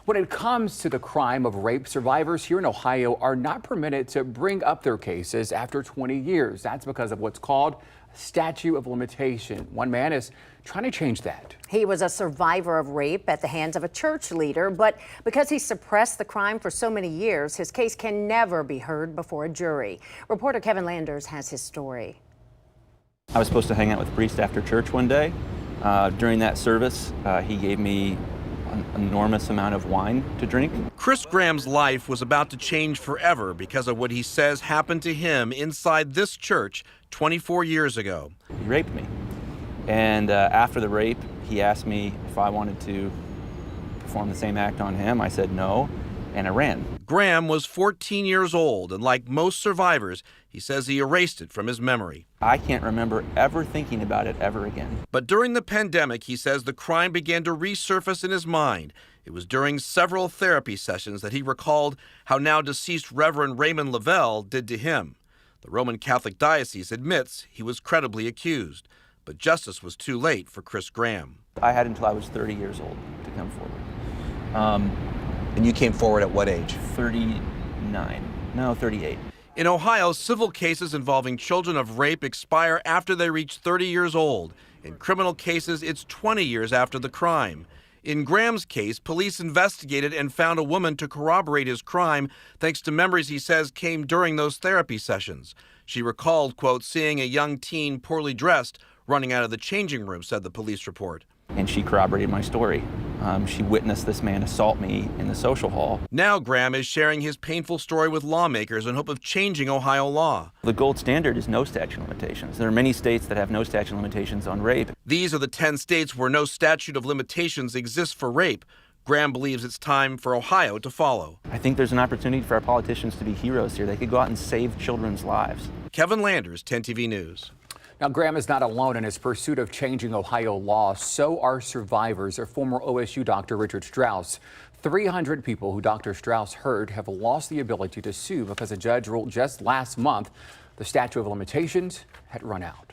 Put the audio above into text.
When it comes to the crime of rape, survivors here in Ohio are not permitted to bring up their cases after 20 years. That's because of what's called a statute of limitation. One man is trying to change that. He was a survivor of rape at the hands of a church leader, but because he suppressed the crime for so many years, his case can never be heard before a jury. Reporter Kevin Landers has his story. I was supposed to hang out with the priest after church one day. During that service, he gave me an enormous amount of wine to drink. Chris Graham's life was about to change forever because of what he says happened to him inside this church 24 years ago. He raped me. And after the rape, he asked me if I wanted to perform the same act on him. I said no, and I ran. Graham was 14 years old, and like most survivors, he says he erased it from his memory. I can't remember ever thinking about it ever again. But during the pandemic, he says the crime began to resurface in his mind. It was during several therapy sessions that he recalled how now deceased Reverend Raymond Lavelle did to him. The Roman Catholic Diocese admits he was credibly accused, but justice was too late for Chris Graham. I had until I was 30 years old to come forward. And you came forward at what age? 38. In Ohio, civil cases involving children of rape expire after they reach 30 years old. In criminal cases, it's 20 years after the crime. In Graham's case, police investigated and found a woman to corroborate his crime thanks to memories he says came during those therapy sessions. She recalled, quote, seeing a young teen poorly dressed running out of the changing room, said the police report. And she corroborated my story. She witnessed this man assault me in the social hall. Now Graham is sharing his painful story with lawmakers in hope of changing Ohio law. The gold standard is no statute of limitations. There are many states that have no statute of limitations on rape. These are the 10 states where no statute of limitations exists for rape. Graham believes it's time for Ohio to follow. I think there's an opportunity for our politicians to be heroes here. They could go out and save children's lives. Kevin Landers, 10 TV News. Now, Graham is not alone in his pursuit of changing Ohio law. So are survivors. Or former OSU doctor Richard Strauss. 300 people who Dr. Strauss heard have lost the ability to sue because a judge ruled just last month the statute of limitations had run out.